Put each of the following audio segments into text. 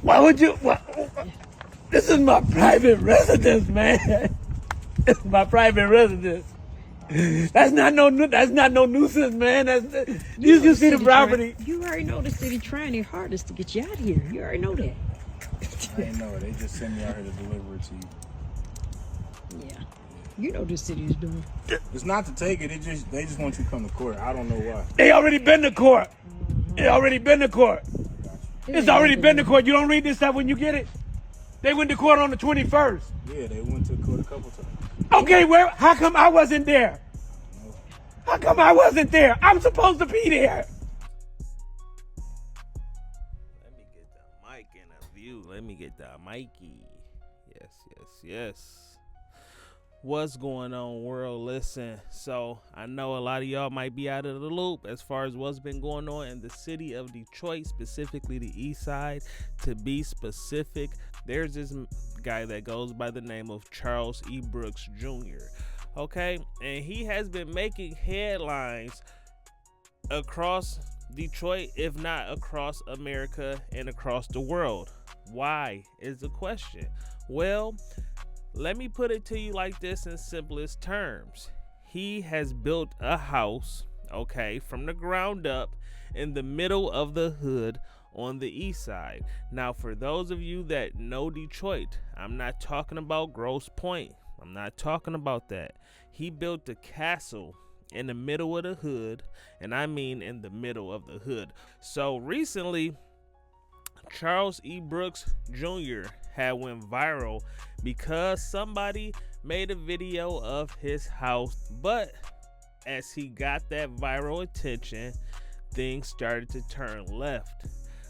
Why would you? This is my private residence, man. It's my private residence. That's not no nuisance, man. You can see the property. You already know the city trying their hardest to get you out of here. You already know that. I ain't know it. They just sent me out here to deliver it to you. Yeah. You know this city is doing. It's not to take it. They just want you to come to court. I don't know why. They already been to court. It's already been to court. You don't read this stuff when you get it. They went to court on the 21st. Yeah, they went to court a couple times. Okay, how come I wasn't there? How come I wasn't there? I'm supposed to be there. Let me get the mic in a view. Let me get the Mikey. Yes. What's going on, world? Listen, so I know a lot of y'all might be out of the loop as far as what's been going on in the city of Detroit, specifically the east side. To be specific, there's this guy that goes by the name of Charles E. Brooks Jr. Okay, and he has been making headlines across Detroit, if not across America and across the world. Why is the question? Well, let me put it to you like this in simplest terms. He has built a house, okay, from the ground up in the middle of the hood on the east side. Now, for those of you that know Detroit, I'm not talking about Grosse Pointe. I'm not talking about that. He built a castle in the middle of the hood, and I mean in the middle of the hood. So recently, Charles E. Brooks Jr. had went viral because somebody made a video of his house, but as he got that viral attention, things started to turn left.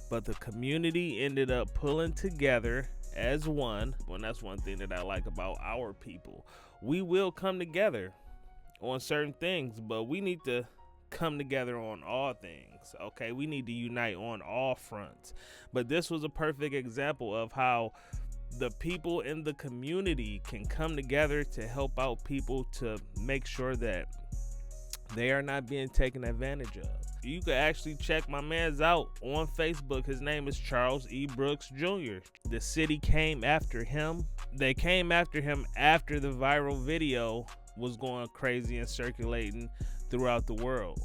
But the community ended up pulling together as one. Well, that's one thing that I like about our people. We will come together on certain things, but we need to come together on all things. Okay, we need to unite on all fronts. But this was a perfect example of how the people in the community can come together to help out people to make sure that they are not being taken advantage of. You can actually check my man's out on Facebook. His name is Charles E. Brooks Jr. The city came after him. They came after him after the viral video was going crazy and circulating throughout the world.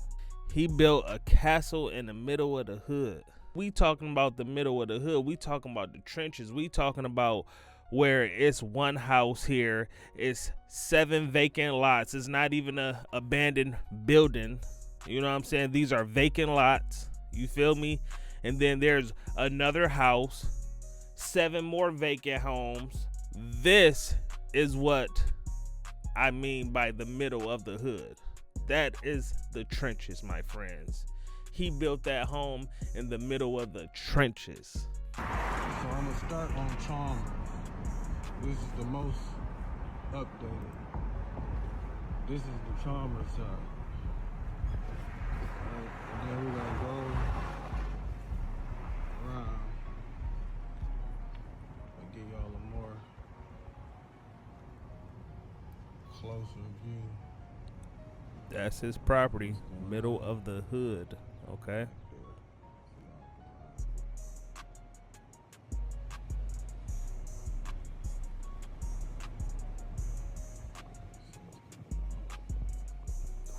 He built a castle in the middle of the hood. We talking about the middle of the hood. We talking about the trenches. We talking about where it's one house here. It's 7 vacant lots. It's not even a abandoned building. You know what I'm saying? These are vacant lots. You feel me? And then there's another house, 7 more vacant homes. This is what I mean by the middle of the hood. That is the trenches, my friends. He built that home in the middle of the trenches. So I'm gonna start on Chalmers. This is the most updated. This is the Chalmers side. And then we're gonna go around and give y'all a more closer view. That's his property, middle of the hood. Okay.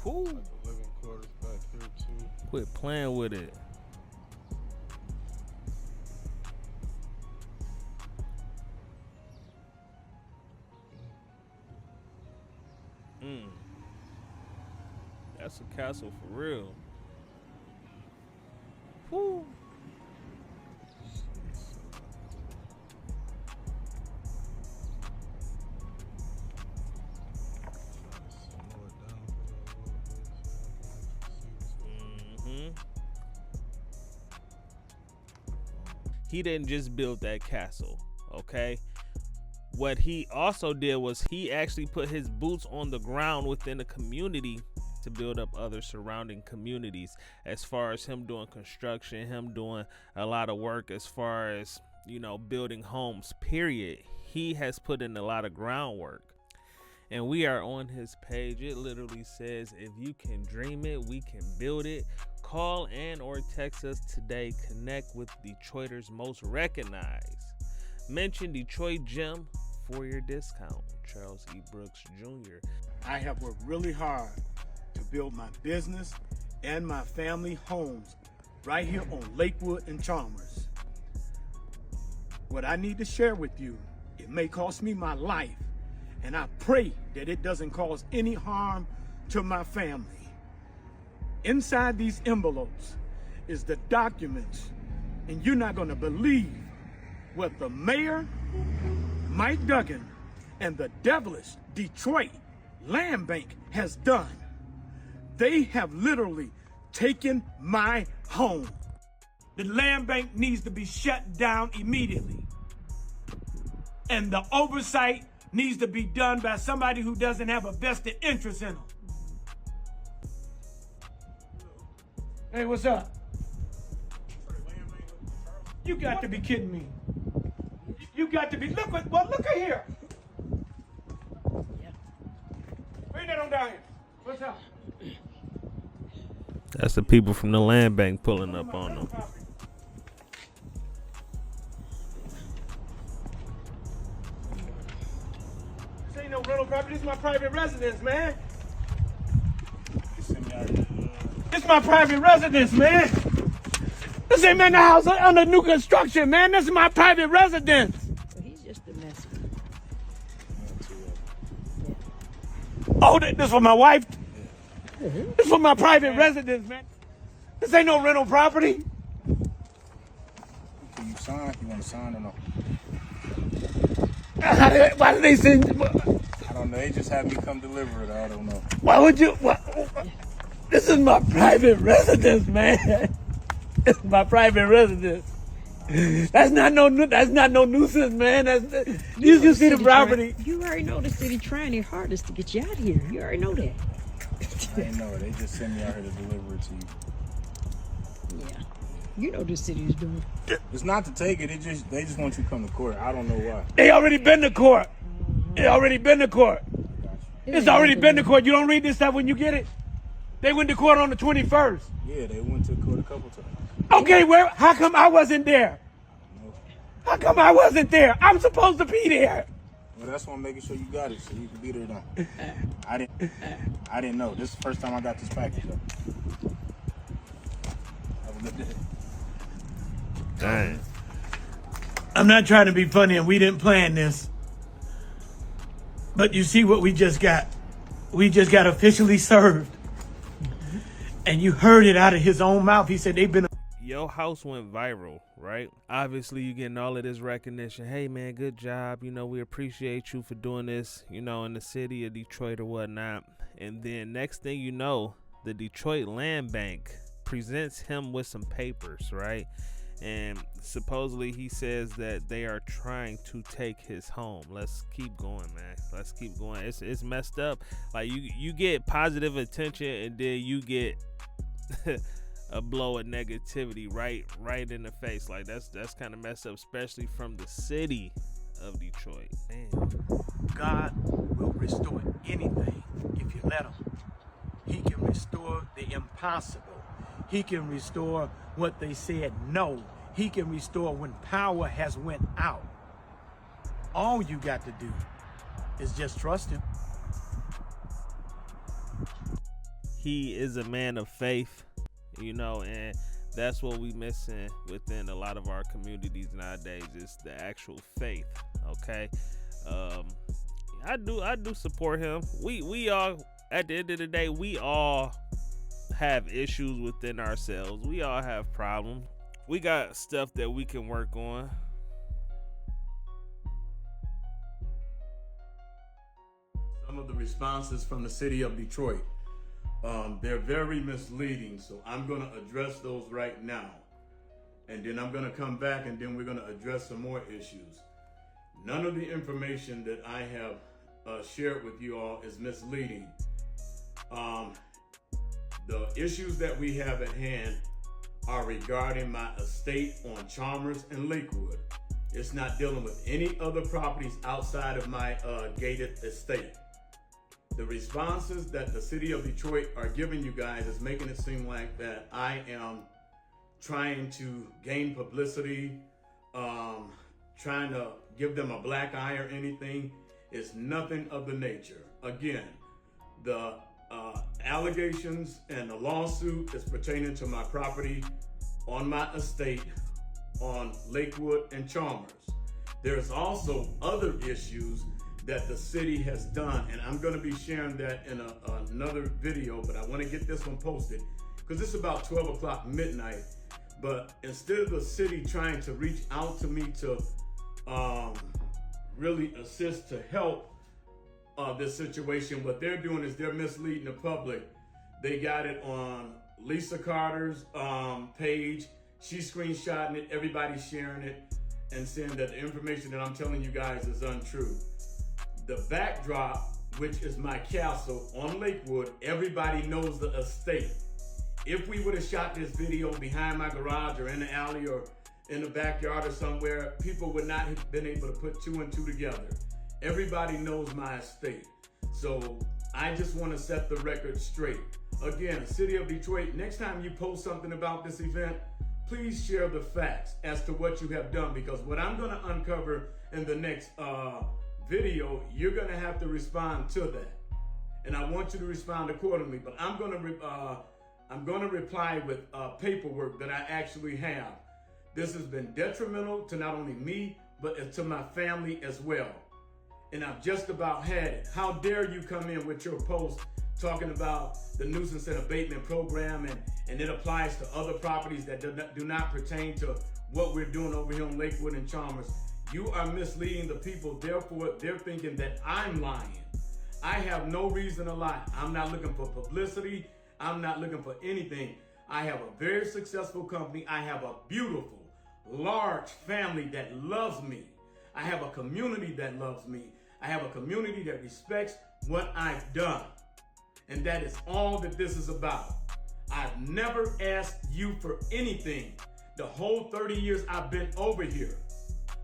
Whew. Like 11 quarters back here too. Quit playing with it. That's a castle for real. Whew. He didn't just build that castle, okay? What he also did was he actually put his boots on the ground within the community to build up other surrounding communities, as far as him doing construction, him doing a lot of work as far as, you know, building homes, period. He has put in a lot of groundwork. And we are on his page. It literally says, if you can dream it, we can build it. Call and or text us today. Connect with Detroiters most recognized. Mention Detroit Gym for your discount. Charles E. Brooks Jr. I have worked really hard to build my business and my family homes right here on Lakewood and Chalmers. What I need to share with you, it may cost me my life, and I pray that it doesn't cause any harm to my family. Inside these envelopes is the documents, and you're not gonna believe what the mayor, Mike Duggan, and the devilish Detroit Land Bank has done. They have literally taken my home. The land bank needs to be shut down immediately. And the oversight needs to be done by somebody who doesn't have a vested interest in them. Hey, what's up? You got to be kidding me. You got to be, look at here. Bring that on down here. What's up? That's the people from the land bank pulling up on them. This ain't no rental property. This is my private residence, man. This is my private residence, man. This ain't man the house under new construction, man. This is my private residence. So he's just a mess. Oh, this for my wife? This for my private residence, man. This ain't no rental property. Can you sign? You want to sign or no? Why did they send? I don't know. They just had me come deliver it. I don't know. Why would you? This is my private residence, man. It's my private residence. That's not no nuisance, man. You can see the property. You already know the city trying their hardest to get you out of here. You already know that. I didn't know it. They just sent me out here to deliver it to you. Yeah. You know the city is doing. It's not to take it. They just want you to come to court. I don't know why. They already been to court. It already been to court. It's already been to court. You don't read this stuff when you get it. They went to court on the 21st. Yeah, they went to court a couple times. Okay, how come I wasn't there? How come I wasn't there? I'm supposed to be there. Well, that's why I'm making sure you got it, so you can be there now. I didn't know. This is the first time I got this package. Have a good day. Dang. I'm not trying to be funny, and we didn't plan this. But you see what we just got? We just got officially served. And you heard it out of his own mouth. He said they've been... Your house went viral, right? Obviously, you getting all of this recognition. Hey, man, good job. You know, we appreciate you for doing this, you know, in the city of Detroit or whatnot. And then next thing you know, the Detroit Land Bank presents him with some papers, right? And supposedly he says that they are trying to take his home. Let's keep going, man. Let's keep going. It's messed up. Like you get positive attention and then you get a blow of negativity right in the face. Like that's kind of messed up, especially from the city of Detroit. Man. God will restore anything if you let him. He can restore the impossible. He can restore what they said no. He can restore when power has went out. All you got to do is just trust him. He is a man of faith, you know, and that's what we missing within a lot of our communities nowadays is the actual faith. Okay. I do support him. We all, at the end of the day, we all have issues within ourselves. We all have problems. We got stuff that we can work on. Some of the responses from the city of Detroit, they're very misleading. So I'm going to address those right now. And then I'm going to come back and then we're going to address some more issues. None of the information that I have shared with you all is misleading. The issues that we have at hand are regarding my estate on Chalmers and Lakewood. It's not dealing with any other properties outside of my gated estate. The responses that the city of Detroit are giving you guys is making it seem like that I am trying to gain publicity, trying to give them a black eye or anything. It's nothing of the nature. Again, the allegations and the lawsuit is pertaining to my property on my estate on Lakewood and Chalmers. There's also other issues that the city has done, and I'm going to be sharing that in another video, but I want to get this one posted because it's about 12 o'clock midnight. But instead of the city trying to reach out to me to really assist to help this situation, what they're doing is they're misleading the public. They got it on Lisa Carter's page. She's screenshotting it, everybody's sharing it, and saying that the information that I'm telling you guys is untrue. The backdrop, which is my castle on Lakewood, everybody knows the estate. If we would have shot this video behind my garage or in the alley or in the backyard or somewhere, people would not have been able to put two and two together. Everybody knows my estate. So I just want to set the record straight. Again, City of Detroit, next time you post something about this event, please share the facts as to what you have done, because what I'm going to uncover in the next video, you're going to have to respond to that. And I want you to respond accordingly, but I'm going to reply with paperwork that I actually have. This has been detrimental to not only me, but to my family as well. And I've just about had it. How dare you come in with your post talking about the nuisance and abatement program, and it applies to other properties that do not pertain to what we're doing over here on Lakewood and Chalmers. You are misleading the people, therefore they're thinking that I'm lying. I have no reason to lie. I'm not looking for publicity. I'm not looking for anything. I have a very successful company. I have a beautiful, large family that loves me. I have a community that loves me. I have a community that respects what I've done. And that is all that this is about. I've never asked you for anything the whole 30 years I've been over here.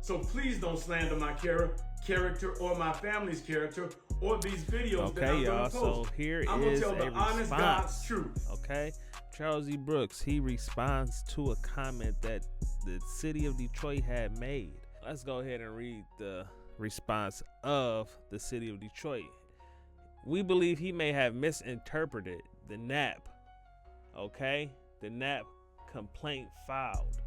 So please don't slander my character or my family's character or these videos that I'm going to post. So here I'm is gonna tell the honest God's truth. Okay, Charles E. Brooks, he responds to a comment that the city of Detroit had made. Let's go ahead and read the response of the city of Detroit. We believe he may have misinterpreted the NAP. Okay, the NAP complaint filed.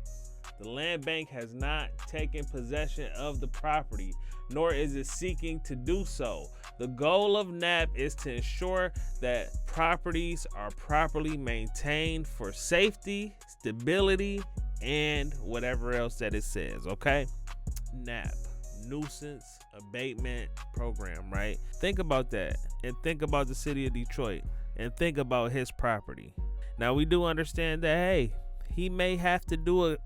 The land bank has not taken possession of the property, nor is it seeking to do so. The goal of NAP is to ensure that properties are properly maintained for safety, stability, and whatever else that it says, okay? NAP, nuisance abatement program, right? Think about that, and think about the city of Detroit, and think about his property. Now, we do understand that, hey, he may have to do a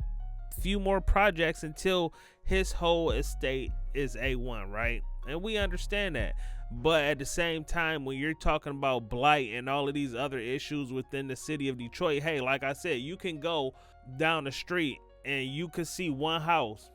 few more projects until his whole estate is A1, right? And we understand that. But at the same time, when you're talking about blight and all of these other issues within the city of Detroit, hey, like I said, you can go down the street and you can see one house.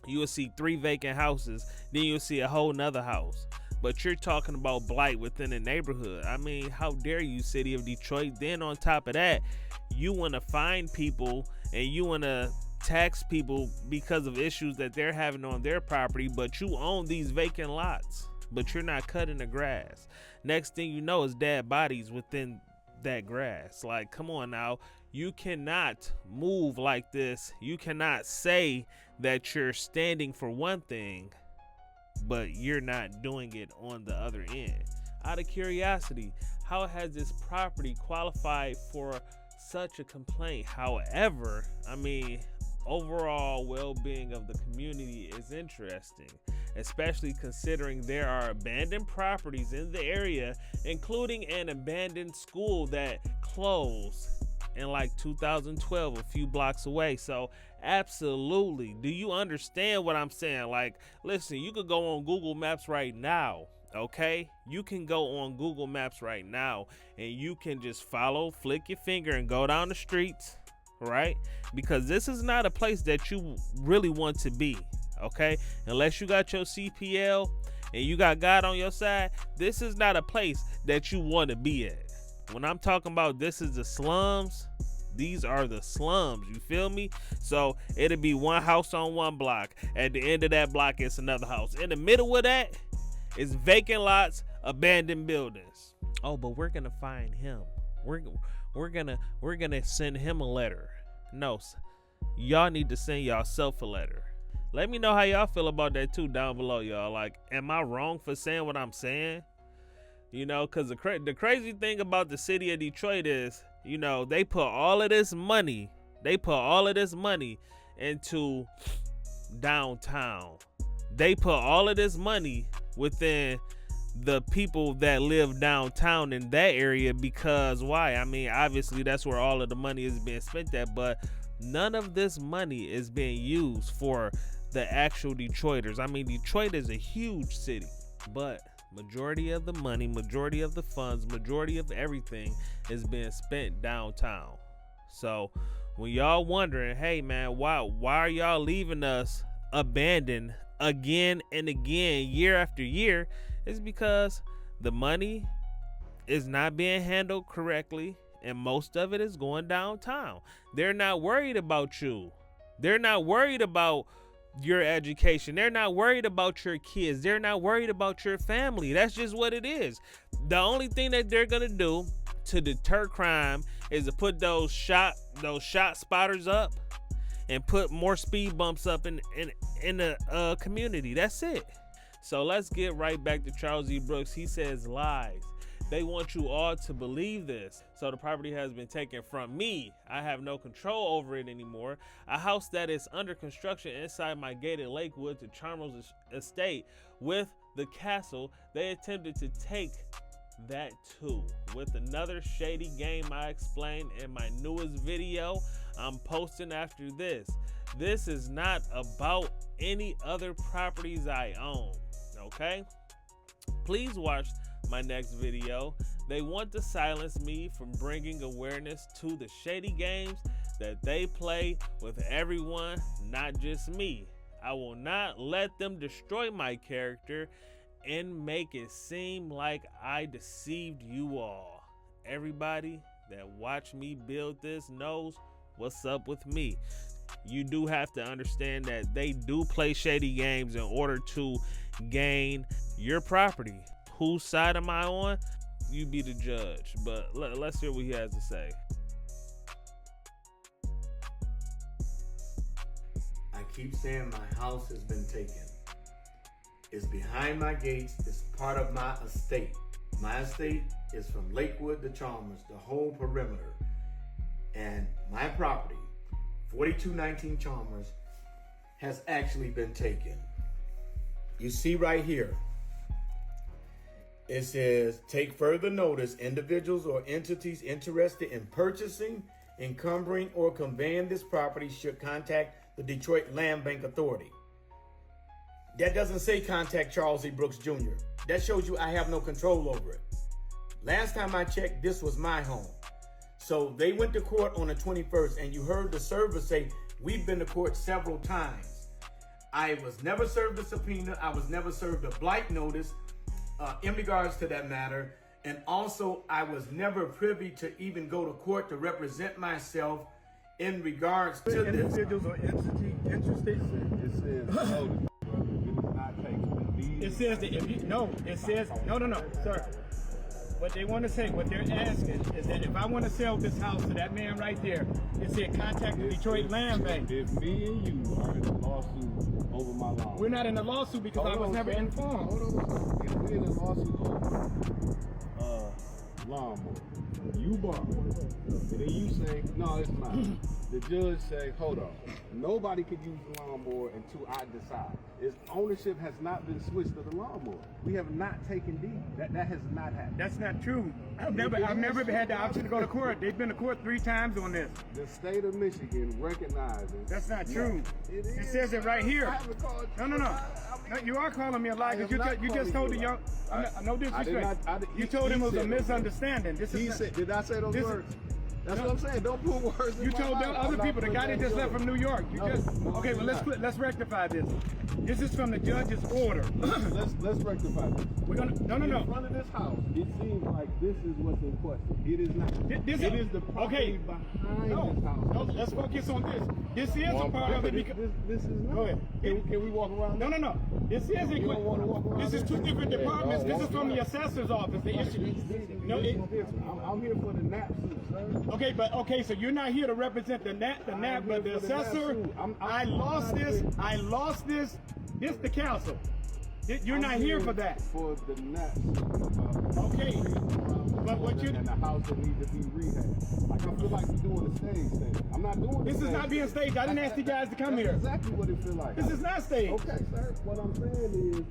You will see 3 vacant houses. Then you'll see a whole nother house. But you're talking about blight within the neighborhood. I mean, how dare you, city of Detroit? Then on top of that, you want to fine people and you want to tax people because of issues that they're having on their property, but you own these vacant lots, but you're not cutting the grass. Next thing you know is dead bodies within that grass. Like, come on now. You cannot move like this. You cannot say that you're standing for one thing, but you're not doing it on the other end. Out of curiosity, how has this property qualified for such a complaint? However, I mean, overall well-being of the community is interesting, especially considering there are abandoned properties in the area, including an abandoned school that closed in like 2012, a few blocks away. So absolutely, do you understand what I'm saying? Like, listen, you could go on Google Maps right now. Okay, you can go on Google Maps right now and you can just flick your finger and go down the streets, right? Because this is not a place that you really want to be, okay? Unless you got your CPL and you got God on your side, this is not a place that you want to be at. When I'm talking about this is the slums, these are the slums, you feel me? So it'll be one house on one block. At the end of that block, it's another house. In the middle of that is vacant lots, abandoned buildings. Oh, but we're gonna find him. We're gonna send him a letter. No, y'all need to send yourself a letter. Let me know how y'all feel about that too down below, y'all. Like, am I wrong for saying what I'm saying? You know, because the crazy thing about the city of Detroit is, you know, they put all of this money into downtown. They put all of this money within the people that live downtown in that area, because why? I mean, obviously that's where all of the money is being spent at, but none of this money is being used for the actual Detroiters. I mean, Detroit is a huge city, but majority of the money, majority of the funds, majority of everything is being spent downtown. So when y'all wondering, hey man, why are y'all leaving us abandoned again and again, year after year, it's because the money is not being handled correctly, and most of it is going downtown. They're not worried about you. They're not worried about your education. They're not worried about your kids. They're not worried about your family. That's just what it is. The only thing that they're gonna do to deter crime is to put those shot spotters up and put more speed bumps up in the community. That's it. So let's get right back to Charles E. Brooks. He says lies. They want you all to believe this. So the property has been taken from me. I have no control over it anymore. A house that is under construction inside my gated Lakewood to Chalmers estate with the castle, they attempted to take that too. With another shady game I explained in my newest video I'm posting after this. This is not about any other properties I own, okay? Please watch my next video. They want to silence me from bringing awareness to the shady games that they play with everyone, not just me. I will not let them destroy my character and make it seem like I deceived you all. Everybody that watched me build this knows what's up with me. You do have to understand that they do play shady games in order to gain your property. Whose side am I on? You be the judge. But let's hear what he has to say. I keep saying my house has been taken. It's behind my gates. It's part of my estate. My estate is from Lakewood to Chalmers, the whole perimeter. And my property, 4219 Chalmers, has actually been taken. You see right here, it says, take further notice, individuals or entities interested in purchasing, encumbering, or conveying this property should contact the Detroit Land Bank Authority. That doesn't say contact Charles E. Brooks Jr. That shows you I have no control over it. Last time I checked, this was my home. So they went to court on the 21st, and you heard the server say, we've been to court several times. I was never served a subpoena. I was never served a blight notice in regards to that matter. And also, I was never privy to even go to court to represent myself in regards to this. Individuals or entity interested, it says notice. It says that if you, no, sir. What they want to say, what they're asking is that if I want to sell this house to that man right there, it said contact the Detroit Land Bank. If me and you are in a lawsuit over my lawn. We're not in a lawsuit because I was never informed. If we're in a lawsuit over lawnmower, you borrow it, and then you say, no, it's not. The judge say, hold on, nobody can use the lawnmower until I decide. Its ownership has not been switched to the lawnmower. We have not taken deed. That has not happened. That's not true. I've never had the option to go to court. They've been to court 3 times on this. The state of Michigan recognizes. That's not true. It says it right here. No. You are calling me a liar because you just told the young. No disrespect. You told him it was a misunderstanding. Did I say those words? That's what I'm saying. Don't put words in You my told mouth. them I'm other not people, the putting guy that that just in left from New York. You No, just, no, okay, I'm well not. let's rectify this. This is from the judge's order. Let's rectify this. We're gonna In front of this house, it seems like this is what's in question. It is not. This It is the property behind this house. No, let's focus on this. This is a part of it because. This is not. Go ahead. Can we walk around? No. This is You don't wanna walk around This is two different departments. This is from the assessor's office. The issue. No, I'm here for the nap suit, sir. okay, so you're not here to represent the nap, but the assessor. I lost this. This the council. You're not here for that. For the nap. Okay. But what you and the house that needs to be rehabbed. Like I feel like we're doing a stage thing. I'm not doing This is not being staged. I didn't ask you guys to come That's here. exactly what it feel like. This is not staged. Okay, sir. What I'm saying is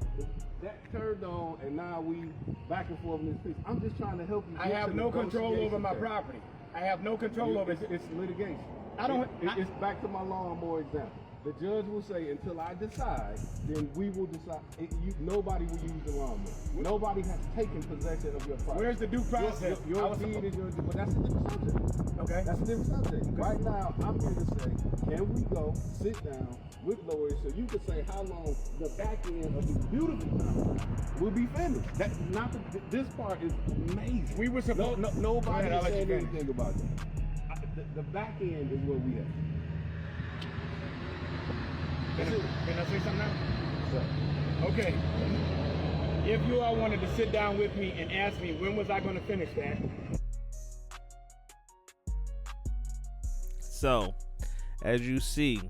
that turned on, and now we back and forth in this piece. I'm just trying to help you. I have no control over my property. I have no control over it. It's litigation. It's back to my lawnmower example. The judge will say, until I decide, then we will decide. Nobody will use the lawnmower. Nobody has taken possession of your property. Where's the due process? Your deed is your due, but that's a different subject. Okay. That's a different subject. Okay. Right now, I'm here to say, can we go sit down with lawyers so you can say how long the back end of this beautiful house will be finished? This part is amazing. We were supposed. Nobody has said anything about that. The back end is what we have. Can I say something now? Sure. Okay. If you all wanted to sit down with me and ask me when was I going to finish that? So, as you see,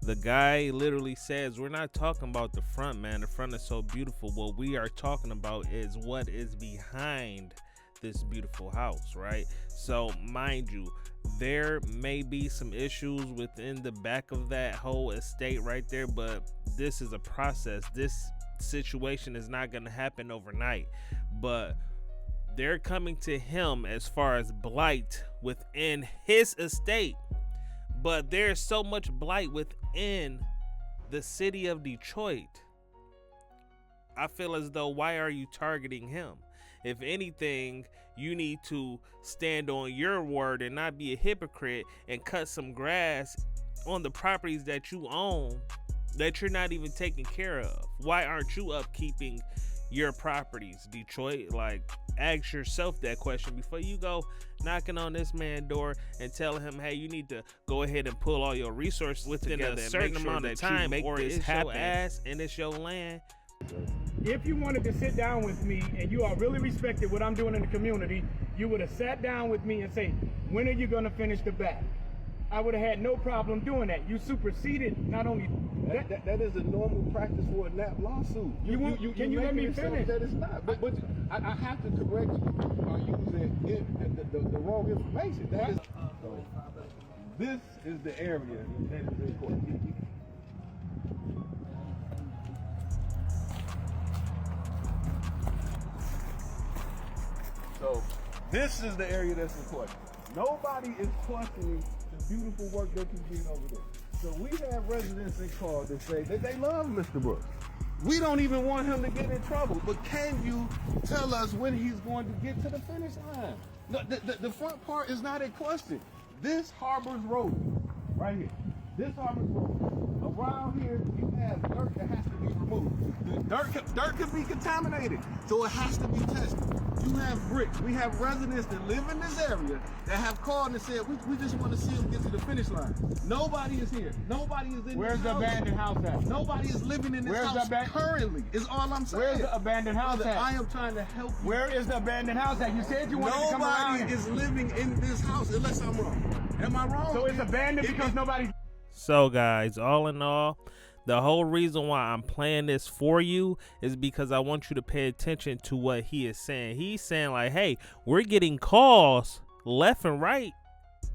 the guy literally says, we're not talking about the front, man. The front is so beautiful. What we are talking about is what is behind this beautiful house, right? So, mind you, there may be some issues within the back of that whole estate right there, but this is a process. This situation is not going to happen overnight, but they're coming to him as far as blight within his estate. But there's so much blight within the city of Detroit. I feel as though, why are you targeting him? If anything, you need to stand on your word and not be a hypocrite and cut some grass on the properties that you own that you're not even taking care of. Why aren't you upkeeping your properties, Detroit? Like, ask yourself that question before you go knocking on this man's door and telling him, hey, you need to go ahead and pull all your resources within a certain amount of time, or it's your ass and it's your land. If you wanted to sit down with me and you all really respected what I'm doing in the community, you would have sat down with me and say, when are you going to finish the back? I would have had no problem doing that. You superseded not only that is a normal practice for a NAP lawsuit. Can you let me finish? That is not. But I have to correct you by using the wrong information. That is. This is the area that is in court. So this is the area that's in question. Nobody is questioning the beautiful work that you did over there. So we have residents in call that say that they love Mr. Brooks. We don't even want him to get in trouble, but can you tell us when he's going to get to the finish line? No, the front part is not in question. This harbors road, right here. This harbors road. Around here, you have dirt that has to be removed. The dirt can be contaminated, so it has to be tested. You have bricks. We have residents that live in this area that have called and said, we just want to see him get to the finish line. Nobody is here. Nobody is in Where's the abandoned house at? Nobody is living in this house currently, is all I'm saying. Where's the abandoned house at? I am trying to help you. Where is the abandoned house at? You said you wanted to come around. Nobody is living in this house unless I'm wrong. Am I wrong? So it's abandoned because nobody's... So guys, all in all, the whole reason why I'm playing this for you is because I want you to pay attention to what he is saying. He's saying like, hey, we're getting calls left and right,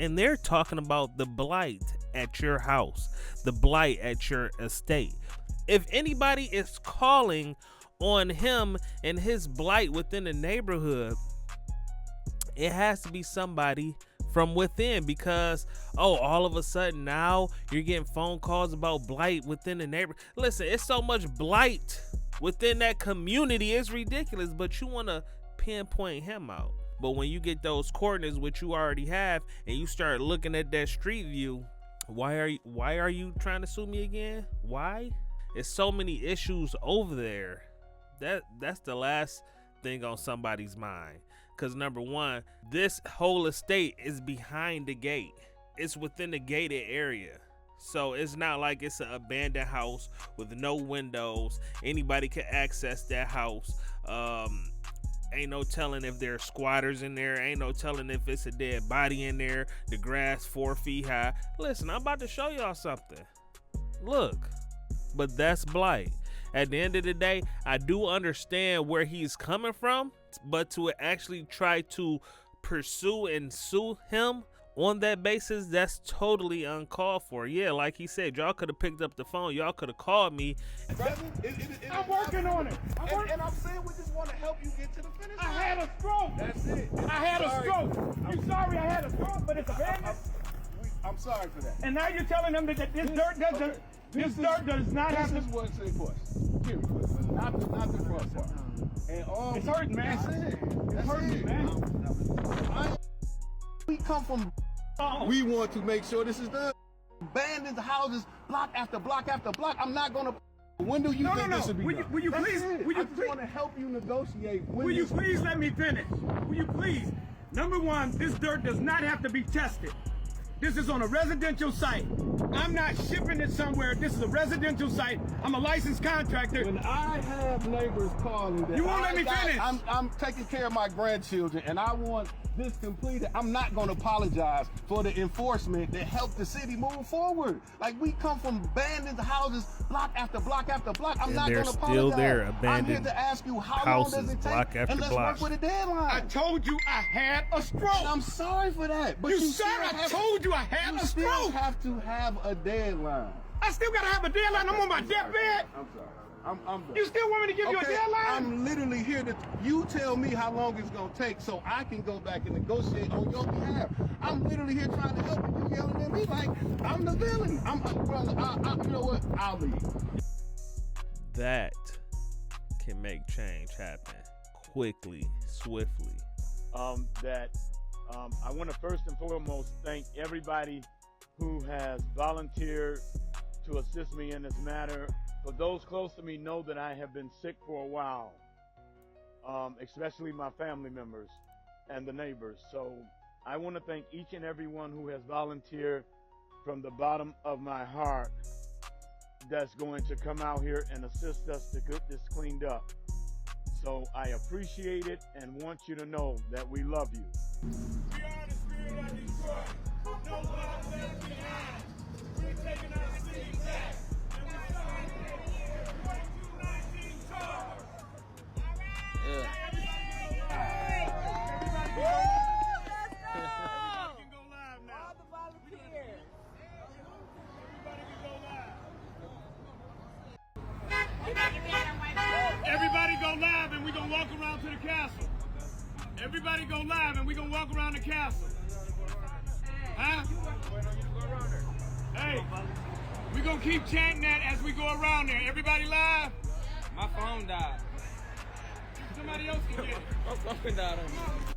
and they're talking about the blight at your house, the blight at your estate. If anybody is calling on him and his blight within the neighborhood, it has to be somebody from within, because all of a sudden now you're getting phone calls about blight within the neighborhood. Listen, it's so much blight within that community, it's ridiculous, but you want to pinpoint him out. But when you get those coordinates, which you already have, and you start looking at that street view, why are you trying to sue me again? Why? There's so many issues over there. That's the last thing on somebody's mind. Because number one, this whole estate is behind the gate. It's within the gated area. So it's not like it's an abandoned house with no windows. Anybody can access that house. Ain't no telling if there are squatters in there. Ain't no telling if it's a dead body in there. The grass 4 feet high. Listen, I'm about to show y'all something. Look. But that's blight. At the end of the day, I do understand where he's coming from, but to actually try to pursue and sue him on that basis, that's totally uncalled for. Yeah, like he said, y'all could have picked up the phone. Y'all could have called me. I'm working on it. And I'm saying we just want to help you get to the finish line. I had a stroke. That's it. I had a stroke. You sorry I had a stroke, but it's abandoned. I'm sorry for that. And now you're telling them that this dirt doesn't. This dirt does not have to. This is what's important. Period. Not the front part. And all It's hurting, man. That's it. It's hurting, man. We come from. We want to make sure this is done. Abandoned houses, block after block after block. I'm not gonna. When do you think this should be done? Will you please? Will I you just want to help you negotiate. Will you please let me finish? Will you please? Number one, this dirt does not have to be tested. This is on a residential site. I'm not shipping it somewhere. This is a residential site. I'm a licensed contractor. When I have neighbors calling that You won't let me finish. I'm taking care of my grandchildren and I want this completed. I'm not going to apologize for the enforcement that helped the city move forward. Like, we come from abandoned houses, block after block after block. I'm not going to apologize. Still there, I'm abandoned here to ask you, how houses, long does it take? block after and let's block. work with a deadline. I told you I had a stroke. And I'm sorry for that. But You said I told you I had a still stroke. have to have a deadline. I still gotta have a deadline. I'm on my deathbed. I'm sorry. I'm done. You still want me to give you a deadline? I'm literally here to, you tell me how long it's gonna take so I can go back and negotiate on your behalf. I'm literally here trying to help you. You yelling at me like I'm the villain. You know what? I'll leave. That can make change happen quickly, swiftly. I want to first and foremost thank everybody who has volunteered to assist me in this matter. For those close to me know that I have been sick for a while, especially my family members and the neighbors. So I want to thank each and every one who has volunteered from the bottom of my heart that's going to come out here and assist us to get this cleaned up. So I appreciate it and want you to know that we love you. We are the spirit of Detroit. No love left behind. We're taking our city back. And we're starting to get 4219 charge. Yeah. Everybody can go live now. All the volunteers. Everybody can go live. Everybody go live and we're going to walk around to the castle. Everybody go live and we're going to walk around the castle. Huh? Hey, we're going to keep chanting that as we go around there. Everybody live? My phone died. Somebody else can get it. My phone died on me.